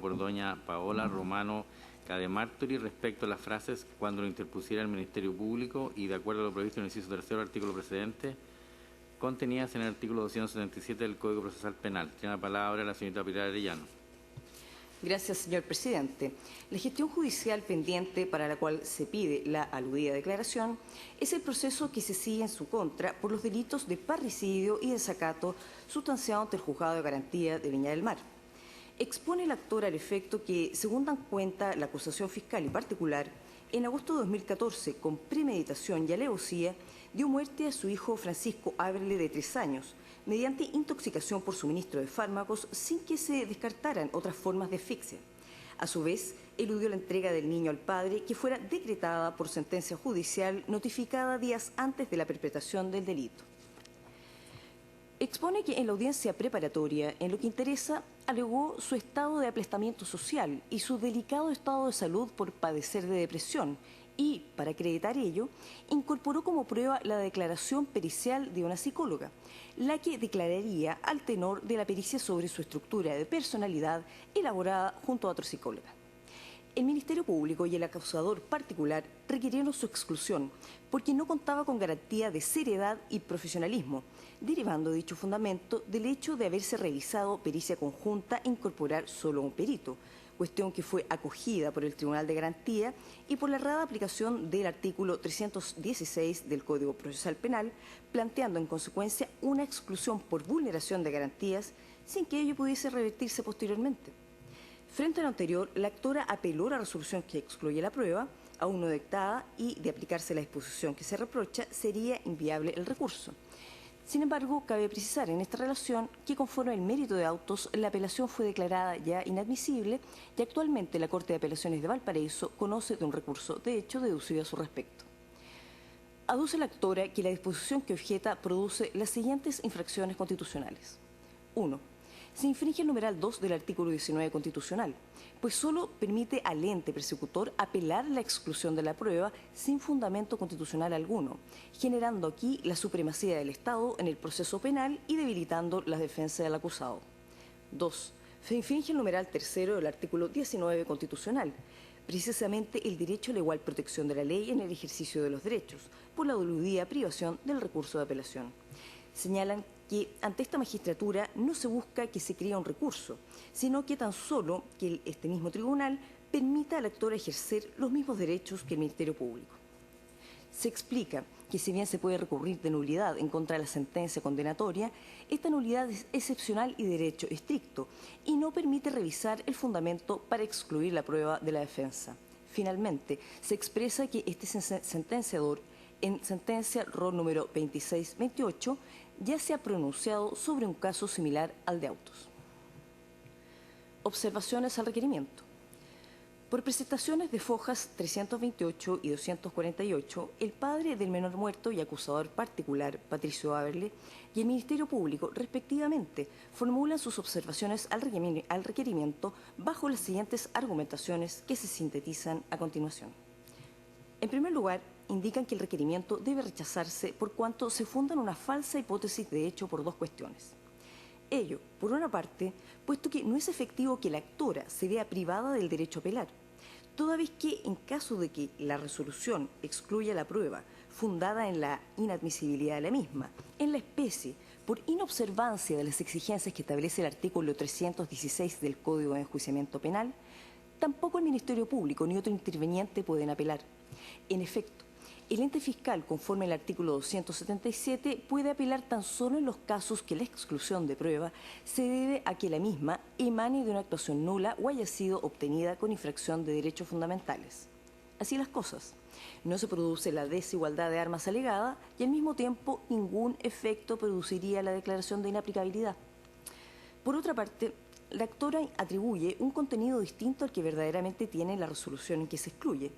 por doña Paola Romano Cademartori respecto a las frases cuando lo interpusiera el Ministerio Público y de acuerdo a lo previsto en el inciso tercero del artículo precedente, contenidas en el artículo 277 del Código Procesal Penal. Tiene la palabra la señorita Pilar Arellano. Gracias, señor presidente. La gestión judicial pendiente para la cual se pide la aludida declaración es el proceso que se sigue en su contra por los delitos de parricidio y desacato sustanciado ante el Juzgado de Garantía de Viña del Mar. Expone el actor al efecto que, según dan cuenta la acusación fiscal y particular, en agosto de 2014, con premeditación y alevosía, dio muerte a su hijo Francisco Ábrele, de 3 años, mediante intoxicación por suministro de fármacos sin que se descartaran otras formas de asfixia. A su vez, eludió la entrega del niño al padre, que fuera decretada por sentencia judicial notificada días antes de la perpetración del delito. Expone que en la audiencia preparatoria, en lo que interesa, alegó su estado de aplastamiento social y su delicado estado de salud por padecer de depresión y, para acreditar ello, incorporó como prueba la declaración pericial de una psicóloga, la que declararía al tenor de la pericia sobre su estructura de personalidad elaborada junto a otro psicóloga. El Ministerio Público y el acusador particular requirieron su exclusión porque no contaba con garantía de seriedad y profesionalismo, derivando dicho fundamento del hecho de haberse realizado pericia conjunta e incorporar solo un perito, cuestión que fue acogida por el Tribunal de Garantía y por la errada aplicación del artículo 316 del Código Procesal Penal, planteando en consecuencia una exclusión por vulneración de garantías sin que ello pudiese revertirse posteriormente. Frente a lo anterior, la actora apeló la resolución que excluye la prueba, aún no dictada, y de aplicarse la disposición que se reprocha, sería inviable el recurso. Sin embargo, cabe precisar en esta relación que conforme al mérito de autos, la apelación fue declarada ya inadmisible y actualmente la Corte de Apelaciones de Valparaíso conoce de un recurso de hecho deducido a su respecto. Aduce la actora que la disposición que objeta produce las siguientes infracciones constitucionales. 1. Se infringe el numeral 2 del artículo 19 constitucional, pues solo permite al ente persecutor apelar la exclusión de la prueba sin fundamento constitucional alguno, generando aquí la supremacía del Estado en el proceso penal y debilitando la defensa del acusado. 2. Se infringe el numeral 3 del artículo 19 constitucional, precisamente el derecho a la igual protección de la ley en el ejercicio de los derechos, por la doludida privación del recurso de apelación. Señalan que ante esta magistratura no se busca que se cree un recurso, sino que tan solo que este mismo tribunal permita al actor ejercer los mismos derechos que el Ministerio Público. Se explica que si bien se puede recurrir de nulidad en contra de la sentencia condenatoria, esta nulidad es excepcional y de derecho estricto y no permite revisar el fundamento para excluir la prueba de la defensa. Finalmente, se expresa que este sentenciador, en sentencia RO número 2628, ya se ha pronunciado sobre un caso similar al de autos. Observaciones al requerimiento. Por presentaciones de fojas 328 y 248, el padre del menor muerto y acusador particular, Patricio Ábrele, y el Ministerio Público, respectivamente, formulan sus observaciones al requerimiento bajo las siguientes argumentaciones que se sintetizan a continuación. En primer lugar, indican que el requerimiento debe rechazarse por cuanto se funda en una falsa hipótesis de hecho por dos cuestiones. Ello, por una parte, puesto que no es efectivo que la actora se vea privada del derecho a apelar, toda vez que en caso de que la resolución excluya la prueba fundada en la inadmisibilidad de la misma, en la especie, por inobservancia de las exigencias que establece el artículo 316 del Código de Enjuiciamiento Penal, tampoco el Ministerio Público ni otro interveniente pueden apelar. En efecto, el ente fiscal, conforme al artículo 277, puede apelar tan solo en los casos que la exclusión de prueba se debe a que la misma emane de una actuación nula o haya sido obtenida con infracción de derechos fundamentales. Así las cosas, no se produce la desigualdad de armas alegada y al mismo tiempo ningún efecto produciría la declaración de inaplicabilidad. Por otra parte, la actora atribuye un contenido distinto al que verdaderamente tiene la resolución en que se excluye,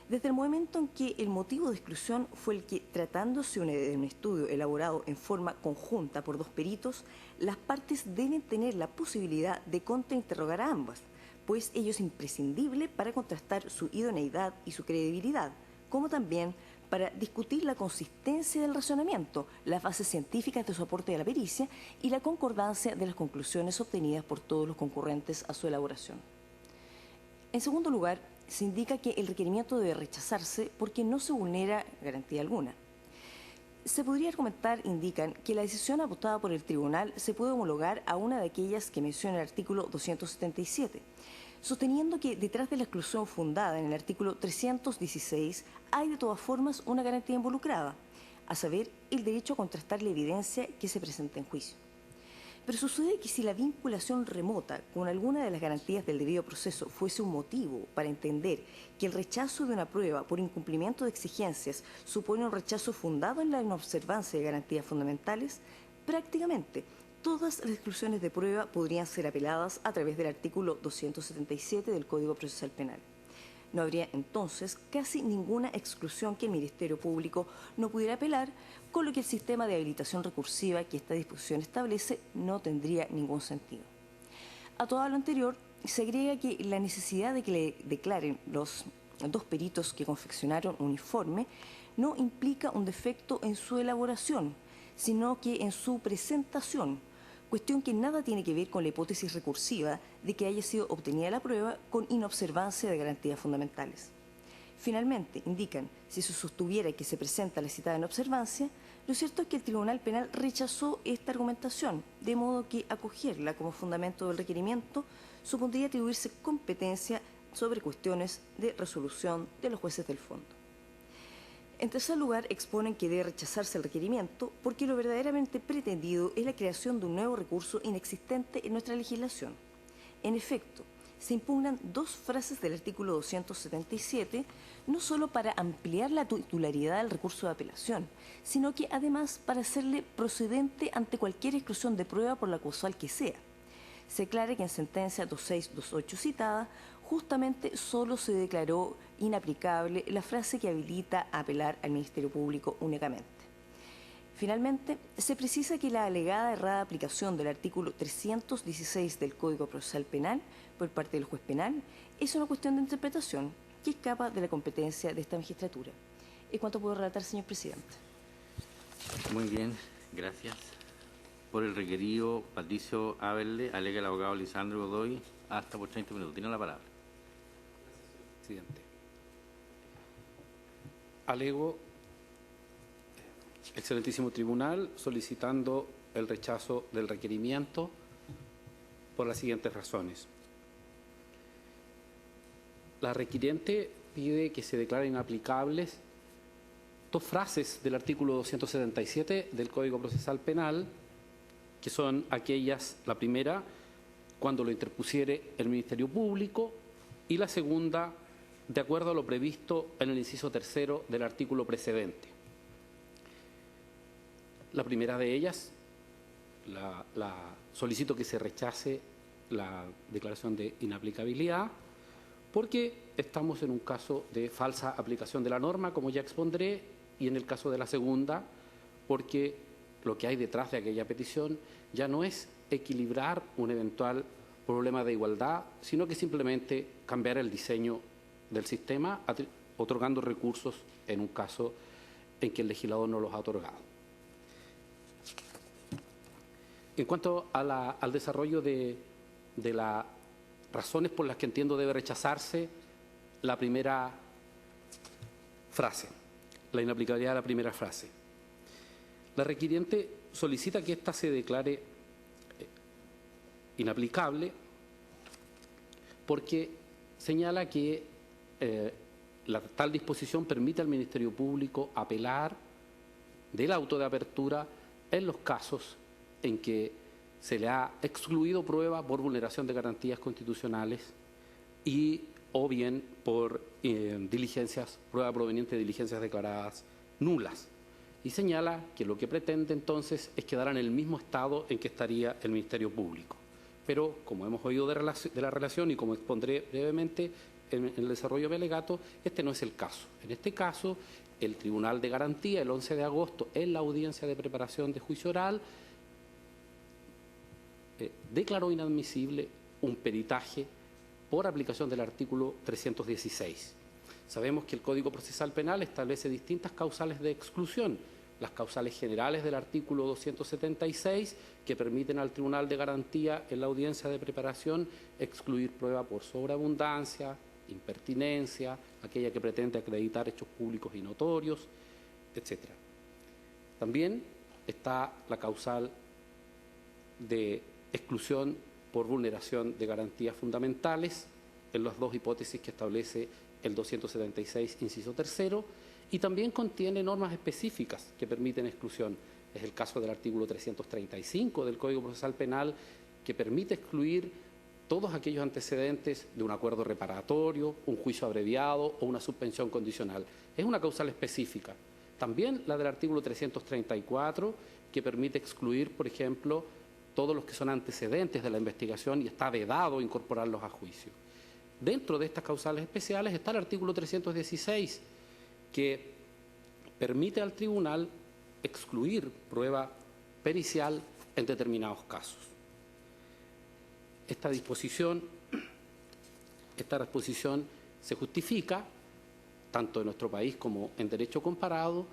desde el momento en que el motivo de exclusión fue el que, tratándose de un estudio elaborado en forma conjunta por dos peritos, las partes deben tener la posibilidad de contrainterrogar a ambas, pues ello es imprescindible para contrastar su idoneidad y su credibilidad, como también para discutir la consistencia del razonamiento, las bases científicas de soporte de la pericia y la concordancia de las conclusiones obtenidas por todos los concurrentes a su elaboración. En segundo lugar, se indica que el requerimiento debe rechazarse porque no se vulnera garantía alguna. Se podría argumentar, indican, que la decisión adoptada por el tribunal se puede homologar a una de aquellas que menciona el artículo 277, sosteniendo que detrás de la exclusión fundada en el artículo 316 hay de todas formas una garantía involucrada, a saber, el derecho a contrastar la evidencia que se presenta en juicio. Pero sucede que si la vinculación remota con alguna de las garantías del debido proceso fuese un motivo para entender que el rechazo de una prueba por incumplimiento de exigencias supone un rechazo fundado en la inobservancia de garantías fundamentales, prácticamente todas las exclusiones de prueba podrían ser apeladas a través del artículo 277 del Código Procesal Penal. No habría entonces casi ninguna exclusión que el Ministerio Público no pudiera apelar, con lo que el sistema de habilitación recursiva que esta disposición establece no tendría ningún sentido. A todo lo anterior, se agrega que la necesidad de que le declaren los dos peritos que confeccionaron un informe no implica un defecto en su elaboración, sino que en su presentación, cuestión que nada tiene que ver con la hipótesis recursiva de que haya sido obtenida la prueba con inobservancia de garantías fundamentales. Finalmente, indican, si se sostuviera que se presenta la citada inobservancia, lo cierto es que el Tribunal Penal rechazó esta argumentación, de modo que acogerla como fundamento del requerimiento supondría atribuirse competencia sobre cuestiones de resolución de los jueces del fondo. En tercer lugar, exponen que debe rechazarse el requerimiento porque lo verdaderamente pretendido es la creación de un nuevo recurso inexistente en nuestra legislación. En efecto, se impugnan dos frases del artículo 277, no solo para ampliar la titularidad del recurso de apelación, sino que además para hacerle procedente ante cualquier exclusión de prueba por la causal que sea. Se aclara que en sentencia 2628 citada, justamente solo se declaró inaplicable la frase que habilita a apelar al Ministerio Público únicamente. Finalmente, se precisa que la alegada errada aplicación del artículo 316 del Código Procesal Penal por parte del juez penal es una cuestión de interpretación que escapa de la competencia de esta magistratura. Es cuanto puedo relatar, señor presidente. Muy bien, gracias. Por el requerido, Patricio Aberle, alega el abogado Lisandro Godoy, hasta por 30 minutos. Tiene la palabra. Presidente. Alego, excelentísimo tribunal, solicitando el rechazo del requerimiento por las siguientes razones. La requiriente pide que se declaren inaplicables dos frases del artículo 277 del Código Procesal Penal, que son aquellas, la primera, cuando lo interpusiere el Ministerio Público, y la segunda, de acuerdo a lo previsto en el inciso tercero del artículo precedente. La primera de ellas, solicito que se rechace la declaración de inaplicabilidad, porque estamos en un caso de falsa aplicación de la norma, como ya expondré, y en el caso de la segunda, porque lo que hay detrás de aquella petición ya no es equilibrar un eventual problema de igualdad, sino que simplemente cambiar el diseño del sistema, otorgando recursos en un caso en que el legislador no los ha otorgado. En cuanto a al desarrollo de las razones por las que entiendo debe rechazarse la primera frase, la inaplicabilidad de la primera frase. La requiriente solicita que ésta se declare inaplicable porque señala que tal disposición permite al Ministerio Público apelar del auto de apertura en los casos en que se le ha excluido prueba por vulneración de garantías constitucionales y o bien por prueba proveniente de diligencias declaradas nulas. Y señala que lo que pretende entonces es quedar en el mismo estado en que estaría el Ministerio Público. Pero, como hemos oído de la relación y como expondré brevemente en el desarrollo de alegato, este no es el caso. En este caso, el Tribunal de Garantía, el 11 de agosto, en la audiencia de preparación de juicio oral, declaró inadmisible un peritaje por aplicación del artículo 316. Sabemos que el Código Procesal Penal establece distintas causales de exclusión, las causales generales del artículo 276, que permiten al Tribunal de Garantía en la audiencia de preparación excluir prueba por sobreabundancia, impertinencia, aquella que pretende acreditar hechos públicos y notorios, etc. También está la causal de exclusión por vulneración de garantías fundamentales en las dos hipótesis que establece el 276, inciso tercero, y también contiene normas específicas que permiten exclusión. Es el caso del artículo 335 del Código Procesal Penal, que permite excluir todos aquellos antecedentes de un acuerdo reparatorio, un juicio abreviado o una suspensión condicional. Es una causal específica. También la del artículo 334, que permite excluir, por ejemplo, todos los que son antecedentes de la investigación y está vedado incorporarlos a juicio. Dentro de estas causales especiales está el artículo 316, que permite al tribunal excluir prueba pericial en determinados casos. Esta disposición se justifica, tanto en nuestro país como en derecho comparado,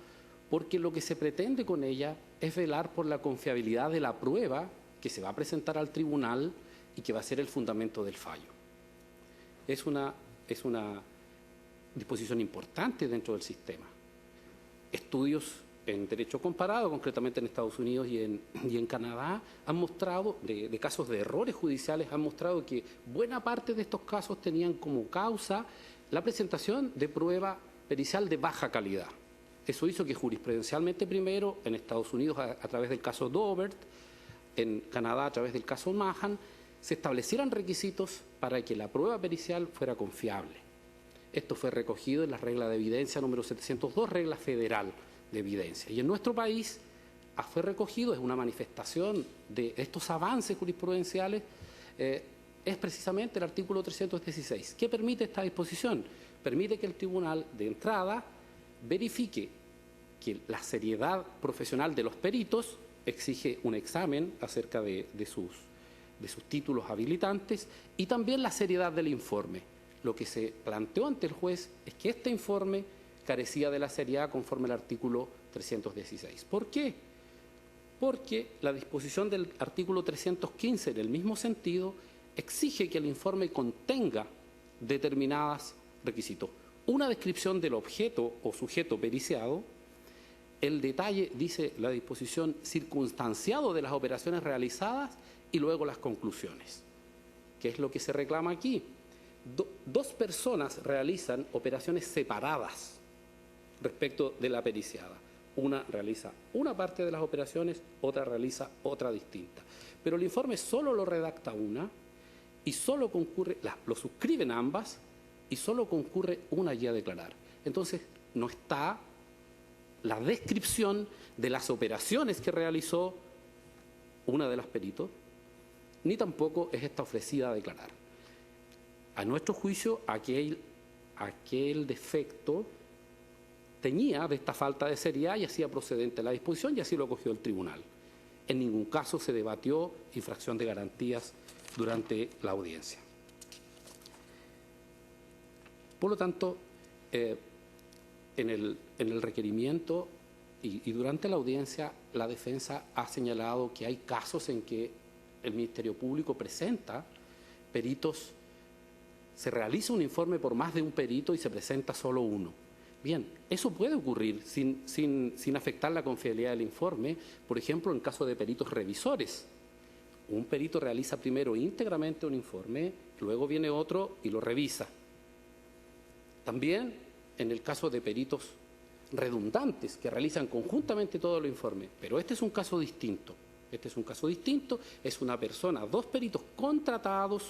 porque lo que se pretende con ella es velar por la confiabilidad de la prueba que se va a presentar al tribunal y que va a ser el fundamento del fallo. Es una disposición importante dentro del sistema. Estudios en derecho comparado, concretamente en Estados Unidos y en Canadá, han mostrado, de casos de errores judiciales, han mostrado que buena parte de estos casos tenían como causa la presentación de prueba pericial de baja calidad. Eso hizo que jurisprudencialmente primero, en Estados Unidos a través del caso Daubert, en Canadá a través del caso Mahan, se establecieran requisitos para que la prueba pericial fuera confiable. Esto fue recogido en la regla de evidencia número 702, regla federal de evidencia. Y en nuestro país fue recogido, es una manifestación de estos avances jurisprudenciales, es precisamente el artículo 316. ¿Qué permite esta disposición? Permite que el tribunal de entrada verifique que la seriedad profesional de los peritos exige un examen acerca de sus títulos habilitantes y también la seriedad del informe. Lo que se planteó ante el juez es que este informe carecía de la seriedad conforme al artículo 316. ¿Por qué? Porque la disposición del artículo 315, en el mismo sentido, exige que el informe contenga determinados requisitos. Una descripción del objeto o sujeto periciado, el detalle, dice la disposición, circunstanciado de las operaciones realizadas y luego las conclusiones. ¿Qué es lo que se reclama aquí? Dos personas realizan operaciones separadas respecto de la periciada. Una realiza una parte de las operaciones, otra realiza otra distinta. Pero el informe solo lo redacta una y solo concurre, lo suscriben ambas y solo concurre una allí a declarar. Entonces, no está la descripción de las operaciones que realizó una de las peritos, ni tampoco es esta ofrecida a declarar. A nuestro juicio, aquel defecto teñía de esta falta de seriedad y hacía procedente la disposición y así lo acogió el tribunal. En ningún caso se debatió infracción de garantías durante la audiencia. Por lo tanto, en el requerimiento y durante la audiencia, la defensa ha señalado que hay casos en que el Ministerio Público presenta peritos, se realiza un informe por más de un perito y se presenta solo uno. Bien, eso puede ocurrir sin afectar la confiabilidad del informe, por ejemplo, en caso de peritos revisores. Un perito realiza primero íntegramente un informe, luego viene otro y lo revisa. También en el caso de peritos redundantes que realizan conjuntamente todo el informe, pero este es un caso distinto. Es una persona, dos peritos contratados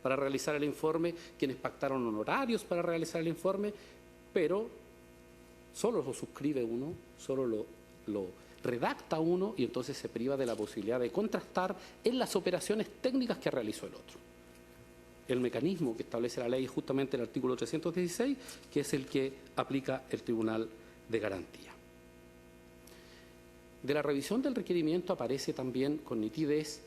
para realizar el informe, quienes pactaron honorarios para realizar el informe, pero solo lo suscribe uno, solo lo redacta uno y entonces se priva de la posibilidad de contrastar en las operaciones técnicas que realizó el otro. El mecanismo que establece la ley es justamente el artículo 316, que es el que aplica el Tribunal de Garantía. De la revisión del requerimiento aparece también con nitidez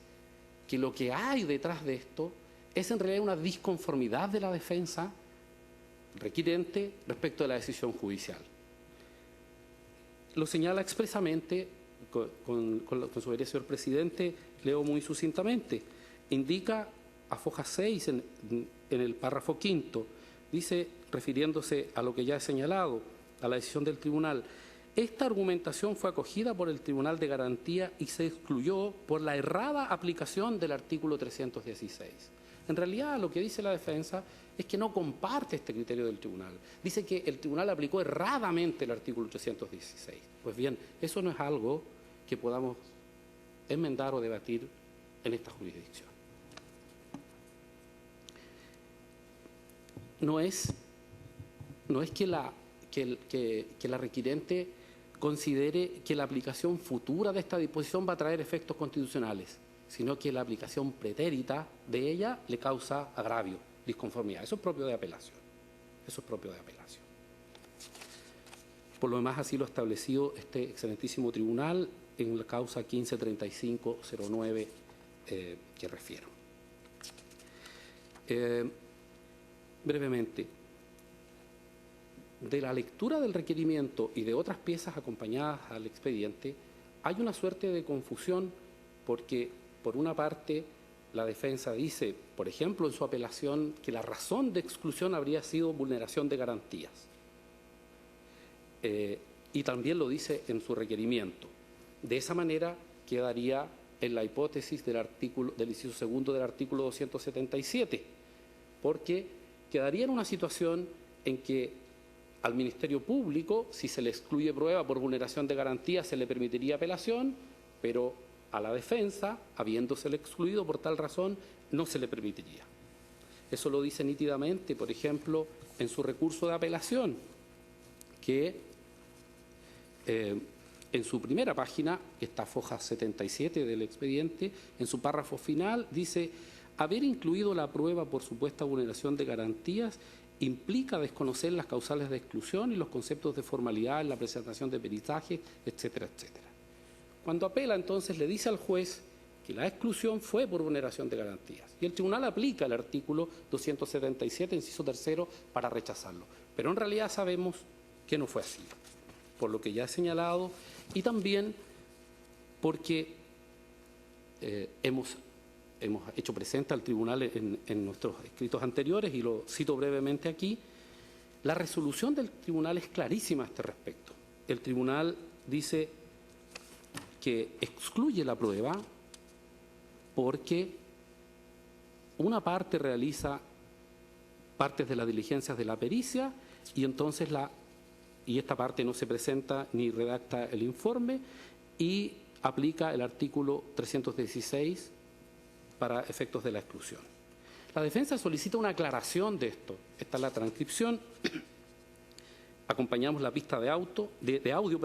que lo que hay detrás de esto es en realidad una disconformidad de la defensa requirente respecto de la decisión judicial. lo señala expresamente, con su derecho, señor presidente, leo muy sucintamente. Indica a foja 6 en el párrafo quinto, dice, refiriéndose a lo que ya he señalado, a la decisión del tribunal: esta argumentación fue acogida por el Tribunal de Garantía y se excluyó por la errada aplicación del artículo 316. En realidad, lo que dice la defensa es que no comparte este criterio del tribunal. Dice que el tribunal aplicó erradamente el artículo 316. Pues bien, eso no es algo que podamos enmendar o debatir en esta jurisdicción. No es que la requirente considere que la aplicación futura de esta disposición va a traer efectos constitucionales, sino que la aplicación pretérita de ella le causa agravio, disconformidad. Eso es propio de apelación. Eso es propio de apelación. Por lo demás, así lo ha establecido este excelentísimo tribunal en la causa 153509 que refiero. Brevemente, de la lectura del requerimiento y de otras piezas acompañadas al expediente, hay una suerte de confusión porque, por una parte, la defensa dice, por ejemplo, en su apelación, que la razón de exclusión habría sido vulneración de garantías. Y también lo dice en su requerimiento. De esa manera quedaría en la hipótesis del inciso segundo del artículo 277, porque quedaría en una situación en que al Ministerio Público, si se le excluye prueba por vulneración de garantías, se le permitiría apelación, pero a la defensa, habiéndosele excluido por tal razón, no se le permitiría. Eso lo dice nítidamente, por ejemplo, en su recurso de apelación, que en su primera página, que está foja 77 del expediente, en su párrafo final, dice: haber incluido la prueba por supuesta vulneración de garantías implica desconocer las causales de exclusión y los conceptos de formalidad en la presentación de peritaje, etcétera, etcétera. Cuando apela, entonces, le dice al juez que la exclusión fue por vulneración de garantías. Y el tribunal aplica el artículo 277, inciso tercero, para rechazarlo. Pero en realidad sabemos que no fue así, por lo que ya he señalado, y también porque hemos hecho presente al tribunal en nuestros escritos anteriores, y lo cito brevemente aquí. La resolución del tribunal es clarísima a este respecto. El tribunal dice que excluye la prueba porque una parte realiza partes de las diligencias de la pericia y entonces esta parte no se presenta ni redacta el informe y aplica el artículo 316 para efectos de la exclusión. La defensa solicita una aclaración de esto. Esta es la transcripción. Acompañamos la pista de audio,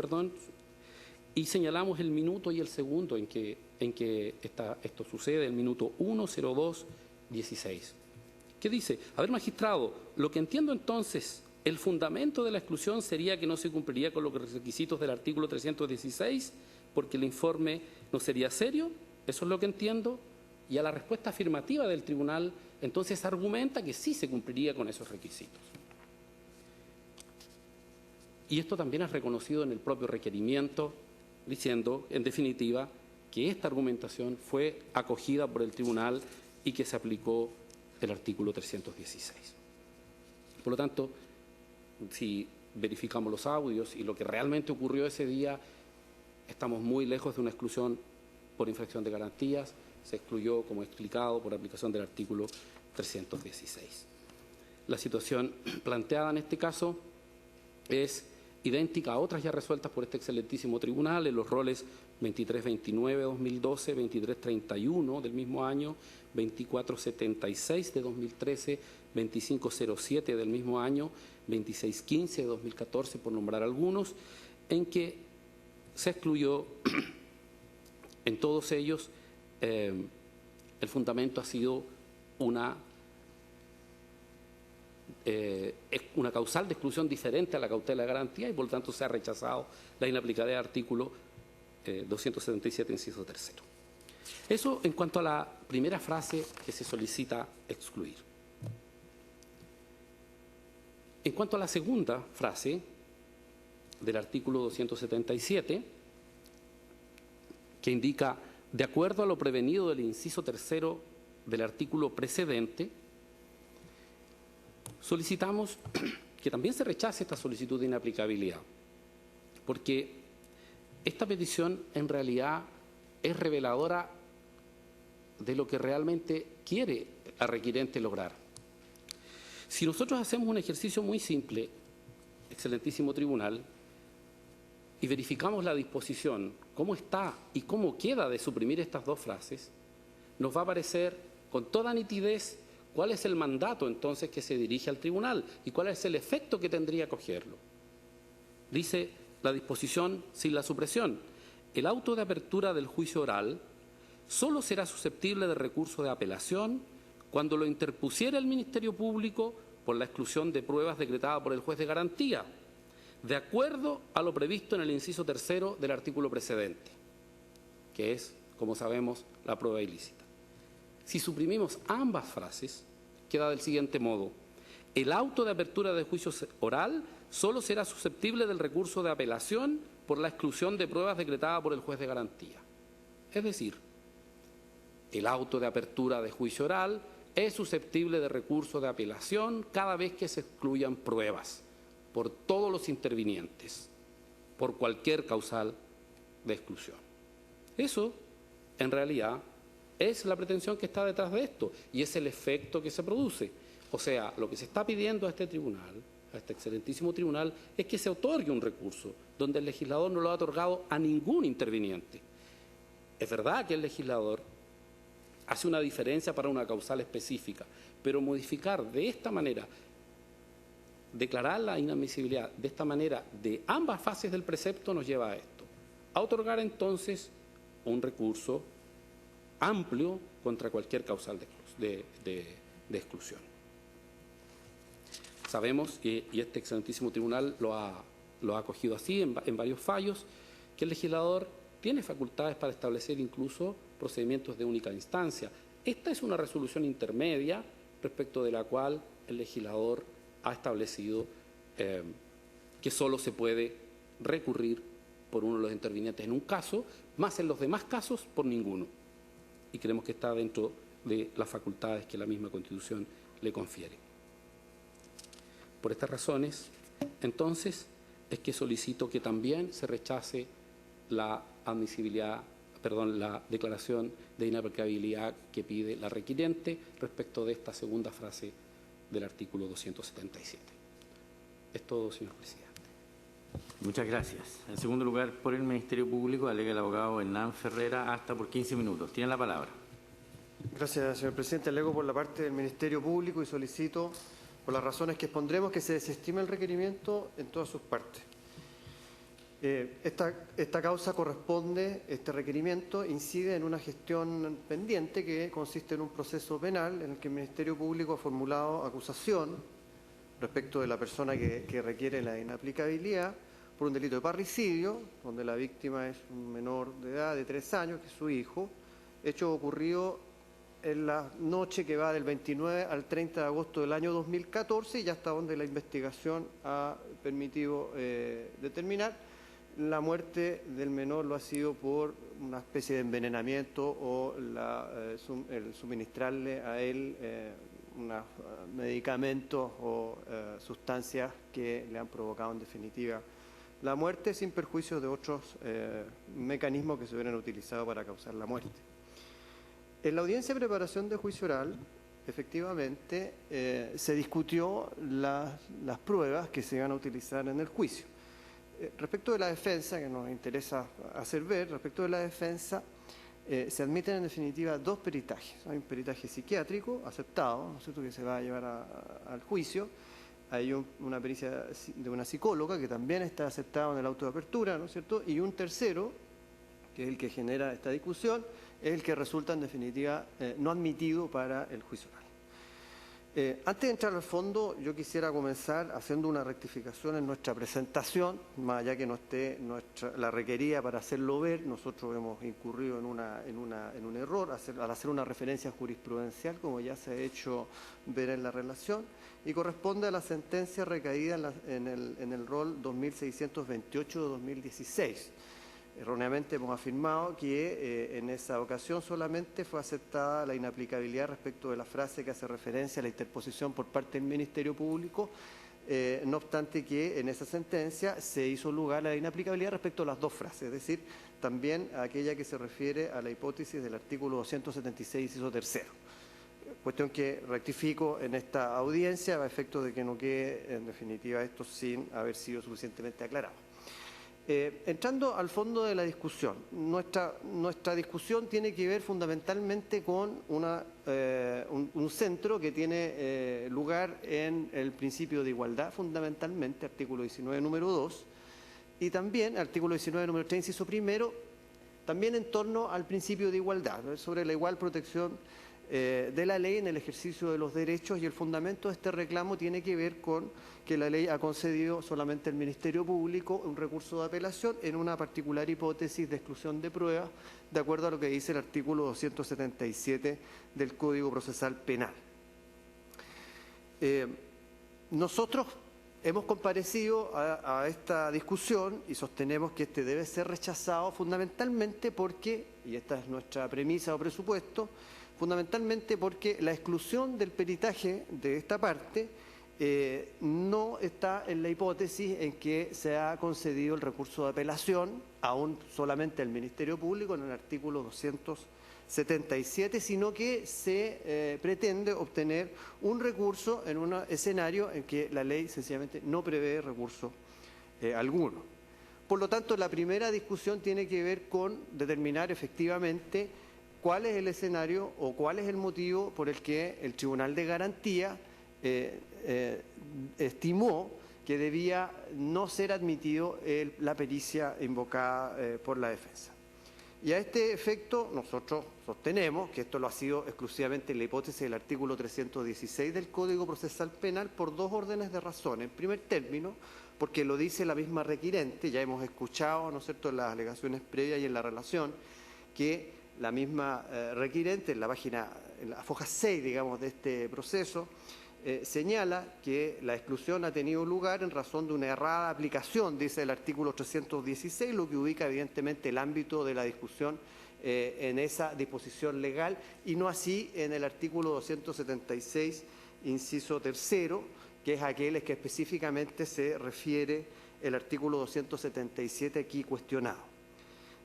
y señalamos el minuto y el segundo en que esto sucede, el minuto 1:02:16. ¿Qué dice? A ver, magistrado, lo que entiendo entonces, el fundamento de la exclusión sería que no se cumpliría con los requisitos del artículo 316 porque el informe no sería serio. ¿Eso es lo que entiendo? Y a la respuesta afirmativa del tribunal, entonces argumenta que sí se cumpliría con esos requisitos. Y esto también es reconocido en el propio requerimiento, diciendo, en definitiva, que esta argumentación fue acogida por el tribunal y que se aplicó el artículo 316. Por lo tanto, si verificamos los audios y lo que realmente ocurrió ese día, estamos muy lejos de una exclusión por infracción de garantías. Se excluyó, como he explicado, por aplicación del artículo 316. La situación planteada en este caso es idéntica a otras ya resueltas por este excelentísimo tribunal en los roles 2329-2012, 2331 del mismo año, 2476 de 2013, 2507 del mismo año, 2615 de 2014, por nombrar algunos, en que se excluyó en todos ellos. El fundamento ha sido una causal de exclusión diferente a la cautela de garantía y por lo tanto se ha rechazado la inaplicabilidad del artículo 277, inciso tercero. Eso en cuanto a la primera frase que se solicita excluir. En cuanto a la segunda frase, del artículo 277, que indica, de acuerdo a lo prevenido del inciso tercero del artículo precedente, solicitamos que también se rechace esta solicitud de inaplicabilidad, porque esta petición en realidad es reveladora de lo que realmente quiere la requirente lograr. Si nosotros hacemos un ejercicio muy simple, excelentísimo tribunal, y verificamos la disposición, cómo está y cómo queda de suprimir estas dos frases, nos va a aparecer con toda nitidez cuál es el mandato entonces que se dirige al tribunal y cuál es el efecto que tendría cogerlo. Dice la disposición sin la supresión: el auto de apertura del juicio oral solo será susceptible de recurso de apelación cuando lo interpusiera el Ministerio Público por la exclusión de pruebas decretada por el juez de garantía, de acuerdo a lo previsto en el inciso tercero del artículo precedente, que es, como sabemos, la prueba ilícita. Si suprimimos ambas frases, queda del siguiente modo: el auto de apertura de juicio oral solo será susceptible del recurso de apelación por la exclusión de pruebas decretada por el juez de garantía. Es decir, el auto de apertura de juicio oral es susceptible de recurso de apelación cada vez que se excluyan pruebas por todos los intervinientes, por cualquier causal de exclusión. Eso, en realidad, es la pretensión que está detrás de esto y es el efecto que se produce. O sea, lo que se está pidiendo a este tribunal, a este excelentísimo tribunal, es que se otorgue un recurso donde el legislador no lo ha otorgado a ningún interviniente. Es verdad que el legislador hace una diferencia para una causal específica, pero modificar de esta manera, declarar la inadmisibilidad de esta manera de ambas fases del precepto, nos lleva a esto: a otorgar entonces un recurso amplio contra cualquier causal de exclusión. Sabemos, y este excelentísimo tribunal lo ha acogido así en varios fallos, que el legislador tiene facultades para establecer incluso procedimientos de única instancia. Esta es una resolución intermedia respecto de la cual el legislador ha establecido que solo se puede recurrir por uno de los intervinientes en un caso, más en los demás casos por ninguno. Y creemos que está dentro de las facultades que la misma Constitución le confiere. Por estas razones, entonces, es que solicito que también se rechace la declaración de inaplicabilidad que pide la requiriente respecto de esta segunda frase del artículo 277. Es todo, señor presidente. Muchas gracias. En segundo lugar, por el Ministerio Público, alega el abogado Hernán Ferrera, hasta por 15 minutos. Tiene la palabra. Gracias, señor presidente. Alego por la parte del Ministerio Público y solicito, por las razones que expondremos, que se desestime el requerimiento en todas sus partes. Esta causa corresponde, este requerimiento incide en una gestión pendiente que consiste en un proceso penal en el que el Ministerio Público ha formulado acusación respecto de la persona que requiere la inaplicabilidad por un delito de parricidio, donde la víctima es un menor de edad de 3 años, que es su hijo, hecho ocurrido en la noche que va del 29 al 30 de agosto del año 2014 y hasta donde la investigación ha permitido determinar. La muerte del menor lo ha sido por una especie de envenenamiento o el suministrarle a él unos medicamentos o sustancias que le han provocado en definitiva la muerte, sin perjuicio de otros mecanismos que se hubieran utilizado para causar la muerte. En la audiencia de preparación de juicio oral, efectivamente, se discutió las pruebas que se iban a utilizar en el juicio. Respecto de la defensa, que nos interesa hacer ver, respecto de la defensa, se admiten en definitiva 2 peritajes. Hay un peritaje psiquiátrico aceptado, ¿no es cierto?, que se va a llevar al juicio. Hay una pericia de una psicóloga que también está aceptado en el auto de apertura, ¿no es cierto?, y un tercero, que es el que genera esta discusión, es el que resulta en definitiva no admitido para el juicio oral. Antes de entrar al fondo, yo quisiera comenzar haciendo una rectificación en nuestra presentación, más allá que no esté la requerida para hacerlo ver. Nosotros hemos incurrido en un error al hacer una referencia jurisprudencial, como ya se ha hecho ver en la relación, y corresponde a la sentencia recaída en el rol 2628 de 2016. Erróneamente hemos afirmado que en esa ocasión solamente fue aceptada la inaplicabilidad respecto de la frase que hace referencia a la interposición por parte del Ministerio Público, no obstante que en esa sentencia se hizo lugar a la inaplicabilidad respecto a las dos frases, es decir, también a aquella que se refiere a la hipótesis del artículo 276, inciso tercero. Cuestión que rectifico en esta audiencia a efecto de que no quede en definitiva esto sin haber sido suficientemente aclarado. Entrando al fondo de la discusión, nuestra discusión tiene que ver fundamentalmente con un centro que tiene lugar en el principio de igualdad, fundamentalmente, artículo 19, número 2, y también, artículo 19, número 3, inciso primero, también en torno al principio de igualdad, ¿no? Sobre la igual protección de la ley en el ejercicio de los derechos, y el fundamento de este reclamo tiene que ver con que la ley ha concedido solamente al Ministerio Público un recurso de apelación en una particular hipótesis de exclusión de pruebas, de acuerdo a lo que dice el artículo 277 del Código Procesal Penal. Nosotros hemos comparecido a esta discusión y sostenemos que este debe ser rechazado fundamentalmente porque, y esta es nuestra premisa o presupuesto, fundamentalmente porque la exclusión del peritaje de esta parte no está en la hipótesis en que se ha concedido el recurso de apelación, aún solamente al Ministerio Público en el artículo 277, sino que se pretende obtener un recurso en un escenario en que la ley sencillamente no prevé recurso alguno. Por lo tanto, la primera discusión tiene que ver con determinar efectivamente cuál es el escenario o cuál es el motivo por el que el Tribunal de Garantía estimó que debía no ser admitido la pericia invocada por la defensa. Y a este efecto nosotros sostenemos que esto lo ha sido exclusivamente la hipótesis del artículo 316 del Código Procesal Penal por dos órdenes de razón. En primer término, porque lo dice la misma requirente, ya hemos escuchado, ¿no es cierto?, en las alegaciones previas y en la relación, que la misma requirente en la foja 6, digamos, de este proceso, señala que la exclusión ha tenido lugar en razón de una errada aplicación, dice el artículo 316, lo que ubica evidentemente el ámbito de la discusión en esa disposición legal y no así en el artículo 276, inciso tercero, que es aquel que específicamente se refiere el artículo 277 aquí cuestionado.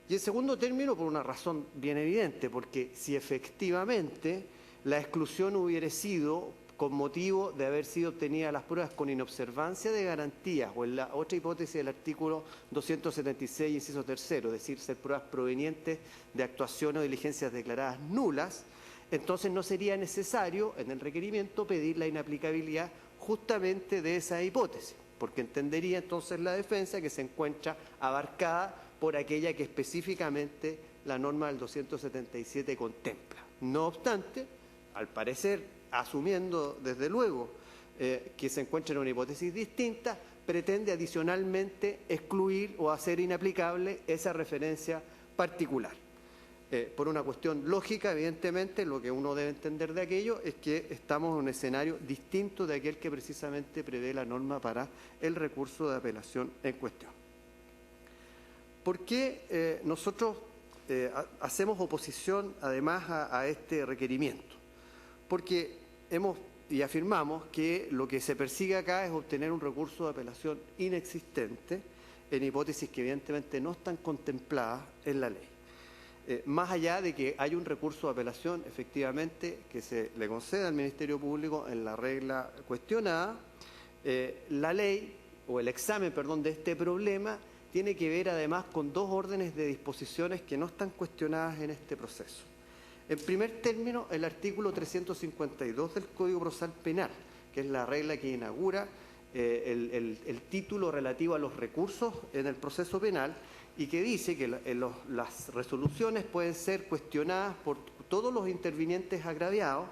Y en segundo término, por una razón bien evidente, porque si efectivamente la exclusión hubiera sido con motivo de haber sido obtenidas las pruebas con inobservancia de garantías o en la otra hipótesis del artículo 276, inciso tercero, es decir, ser pruebas provenientes de actuaciones o diligencias declaradas nulas, entonces no sería necesario en el requerimiento pedir la inaplicabilidad justamente de esa hipótesis, porque entendería entonces la defensa que se encuentra abarcada por aquella que específicamente la norma del 277 contempla. No obstante, al parecer, asumiendo desde luego que se encuentra en una hipótesis distinta, pretende adicionalmente excluir o hacer inaplicable esa referencia particular. Por una cuestión lógica, evidentemente, lo que uno debe entender de aquello es que estamos en un escenario distinto de aquel que precisamente prevé la norma para el recurso de apelación en cuestión. ¿Por qué nosotros hacemos oposición además a este requerimiento? Porque afirmamos que lo que se persigue acá es obtener un recurso de apelación inexistente en hipótesis que evidentemente no están contempladas en la ley. Más allá de que hay un recurso de apelación efectivamente que se le concede al Ministerio Público en la regla cuestionada, la ley o el examen, de este problema tiene que ver además con dos órdenes de disposiciones que no están cuestionadas en este proceso. En primer término, el artículo 352 del Código Procesal Penal, que es la regla que inaugura el título relativo a los recursos en el proceso penal y que dice que las resoluciones pueden ser cuestionadas por todos los intervinientes agraviados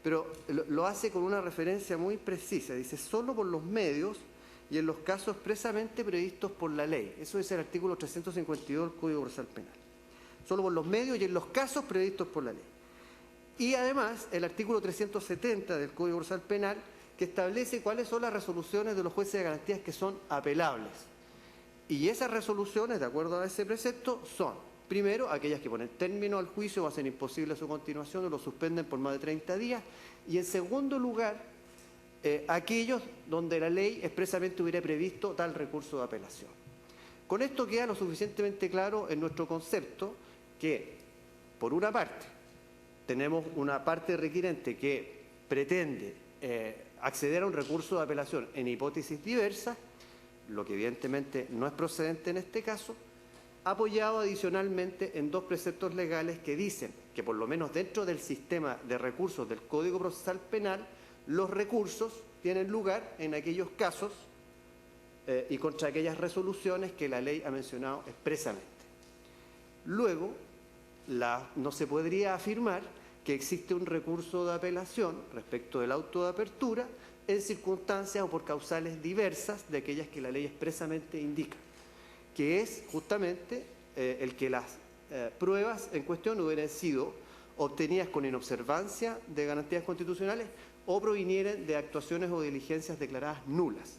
pero lo hace con una referencia muy precisa. Dice, solo por los medios y en los casos expresamente previstos por la ley. Eso es el artículo 352 del Código Procesal Penal. Solo por los medios y en los casos previstos por la ley. Y además, el artículo 370 del Código Procesal Penal, que establece cuáles son las resoluciones de los jueces de garantías que son apelables. Y esas resoluciones, de acuerdo a ese precepto, son, primero, aquellas que ponen término al juicio o hacen imposible su continuación o lo suspenden por más de 30 días. Y en segundo lugar, aquellos donde la ley expresamente hubiera previsto tal recurso de apelación. Con esto queda lo suficientemente claro en nuestro concepto que, por una parte, tenemos una parte requirente que pretende acceder a un recurso de apelación en hipótesis diversas, lo que evidentemente no es procedente en este caso, apoyado adicionalmente en dos preceptos legales que dicen que por lo menos dentro del sistema de recursos del Código Procesal Penal, los recursos tienen lugar en aquellos casos y contra aquellas resoluciones que la ley ha mencionado expresamente. Luego, no se podría afirmar que existe un recurso de apelación respecto del auto de apertura en circunstancias o por causales diversas de aquellas que la ley expresamente indica, que es justamente el que las pruebas en cuestión hubieran sido obtenidas con inobservancia de garantías constitucionales o provinieren de actuaciones o diligencias declaradas nulas.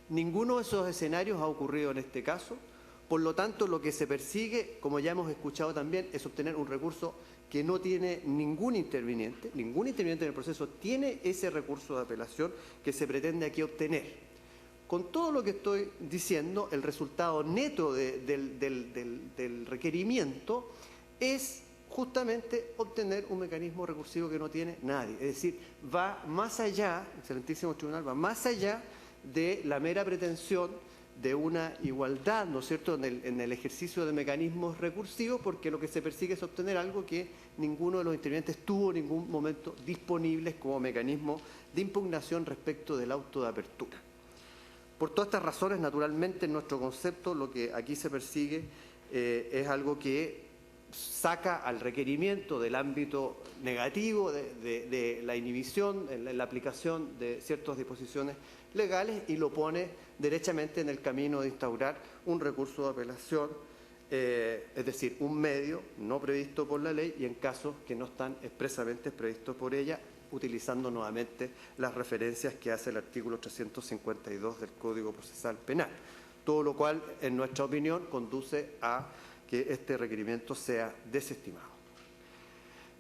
Ninguno de esos escenarios ha ocurrido en este caso, por lo tanto lo que se persigue, como ya hemos escuchado también, es obtener un recurso que no tiene ningún interviniente en el proceso tiene ese recurso de apelación que se pretende aquí obtener. Con todo lo que estoy diciendo, el resultado neto del requerimiento es justamente obtener un mecanismo recursivo que no tiene nadie. Es decir, va más allá, excelentísimo tribunal, va más allá de la mera pretensión de una igualdad, ¿no es cierto?, en el ejercicio de mecanismos recursivos, porque lo que se persigue es obtener algo que ninguno de los intervinientes tuvo en ningún momento disponibles como mecanismo de impugnación respecto del auto de apertura. Por todas estas razones, naturalmente, en nuestro concepto, lo que aquí se persigue es algo que saca al requerimiento del ámbito negativo de la inhibición en la aplicación de ciertas disposiciones legales y lo pone derechamente en el camino de instaurar un recurso de apelación, es decir, un medio no previsto por la ley y en casos que no están expresamente previstos por ella, utilizando nuevamente las referencias que hace el artículo 352 del Código Procesal Penal. Todo lo cual, en nuestra opinión, conduce a que este requerimiento sea desestimado.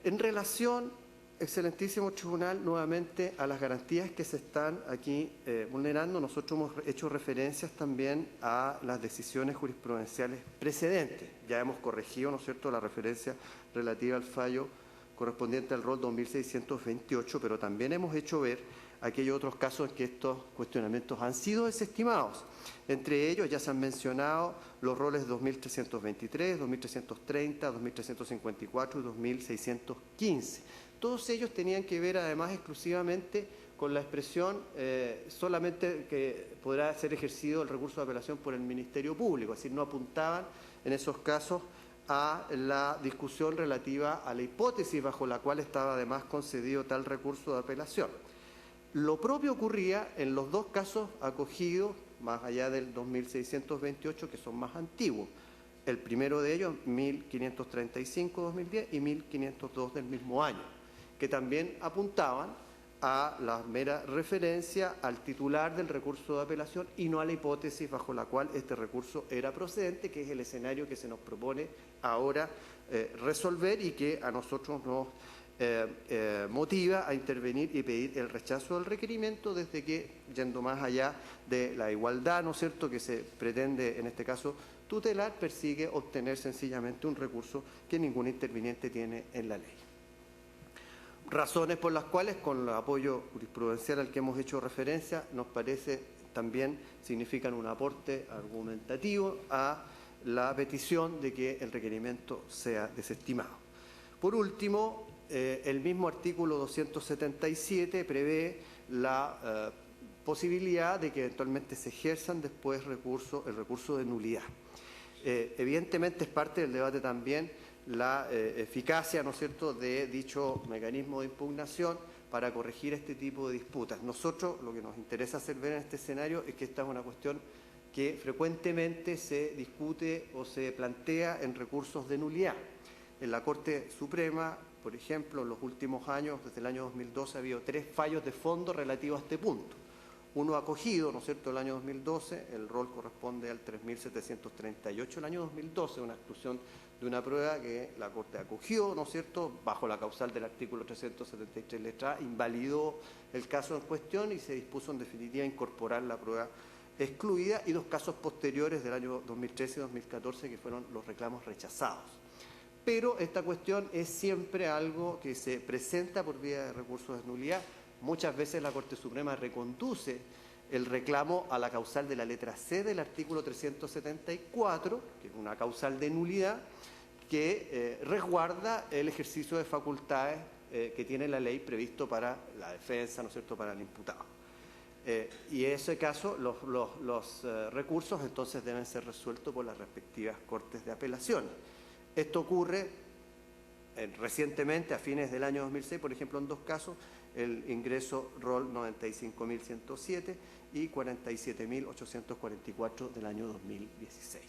En relación, excelentísimo tribunal, nuevamente a las garantías que se están aquí vulnerando, nosotros hemos hecho referencias también a las decisiones jurisprudenciales precedentes. Ya hemos corregido, ¿no es cierto?, la referencia relativa al fallo correspondiente al rol 2628, pero también hemos hecho ver aquellos otros casos en que estos cuestionamientos han sido desestimados. Entre ellos ya se han mencionado los roles 2323, 2330, 2354 y 2615. Todos ellos tenían que ver además exclusivamente con la expresión solamente que podrá ser ejercido el recurso de apelación por el Ministerio Público, es decir, no apuntaban en esos casos a la discusión relativa a la hipótesis bajo la cual estaba además concedido tal recurso de apelación. Lo propio ocurría en los dos casos acogidos, más allá del 2628, que son más antiguos. El primero de ellos, 1535-2010 y 1502 del mismo año, que también apuntaban a la mera referencia al titular del recurso de apelación y no a la hipótesis bajo la cual este recurso era procedente, que es el escenario que se nos propone ahora resolver y que a nosotros nos motiva a intervenir y pedir el rechazo del requerimiento desde que, yendo más allá de la igualdad, ¿no es cierto?, que se pretende en este caso tutelar, persigue obtener sencillamente un recurso que ningún interviniente tiene en la ley. Razones por las cuales, con el apoyo jurisprudencial al que hemos hecho referencia, nos parece también significan un aporte argumentativo a la petición de que el requerimiento sea desestimado. Por último, el mismo artículo 277 prevé la posibilidad de que eventualmente se ejerzan después el recurso de nulidad. Evidentemente es parte del debate también la eficacia, ¿no es cierto?, de dicho mecanismo de impugnación para corregir este tipo de disputas. Nosotros lo que nos interesa hacer ver en este escenario es que esta es una cuestión que frecuentemente se discute o se plantea en recursos de nulidad. En la Corte Suprema, por ejemplo, en los últimos años, desde el año 2012, ha habido 3 fallos de fondo relativos a este punto. Uno acogido, ¿no es cierto?, el año 2012, el rol corresponde al 3.738 el año 2012, una exclusión de una prueba que la Corte acogió, ¿no es cierto?, bajo la causal del artículo 373 letra A, invalidó el caso en cuestión y se dispuso en definitiva incorporar la prueba excluida, y 2 casos posteriores del año 2013 y 2014 que fueron los reclamos rechazados. Pero esta cuestión es siempre algo que se presenta por vía de recursos de nulidad. Muchas veces la Corte Suprema reconduce el reclamo a la causal de la letra C del artículo 374, que es una causal de nulidad, que resguarda el ejercicio de facultades que tiene la ley previsto para la defensa, ¿no es cierto?, para el imputado. Y en ese caso los recursos entonces deben ser resueltos por las respectivas Cortes de Apelación. Esto ocurre recientemente, a fines del año 2006, por ejemplo, en 2 casos, el ingreso rol 95.107 y 47.844 del año 2016.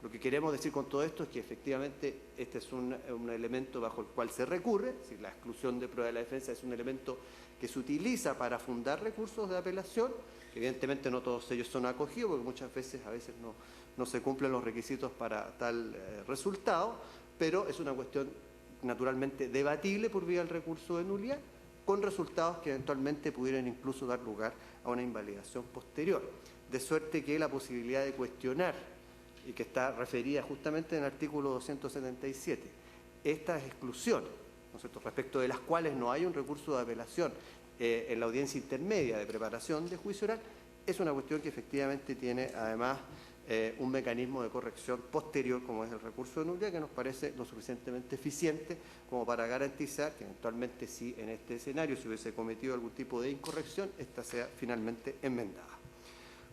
Lo que queremos decir con todo esto es que efectivamente este es un elemento bajo el cual se recurre, es decir, la exclusión de prueba de la defensa es un elemento que se utiliza para fundar recursos de apelación, que evidentemente no todos ellos son acogidos, porque muchas veces no se cumplen los requisitos para tal resultado, pero es una cuestión naturalmente debatible por vía del recurso de nulidad, con resultados que eventualmente pudieran incluso dar lugar a una invalidación posterior. De suerte que la posibilidad de cuestionar, y que está referida justamente en el artículo 277, estas exclusiones, ¿no es cierto?, respecto de las cuales no hay un recurso de apelación en la audiencia intermedia de preparación de juicio oral, es una cuestión que efectivamente tiene además un mecanismo de corrección posterior, como es el recurso de nulidad, que nos parece lo suficientemente eficiente como para garantizar que eventualmente, si en este escenario se hubiese cometido algún tipo de incorrección, esta sea finalmente enmendada.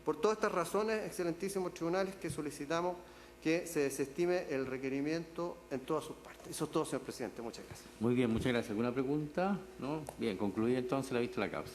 Por todas estas razones, excelentísimos tribunales, que solicitamos que se desestime el requerimiento en todas sus partes. Eso es todo, señor presidente. Muchas gracias. Muy bien, muchas gracias. ¿Alguna pregunta? ¿No? Bien, concluida entonces la vista de la causa.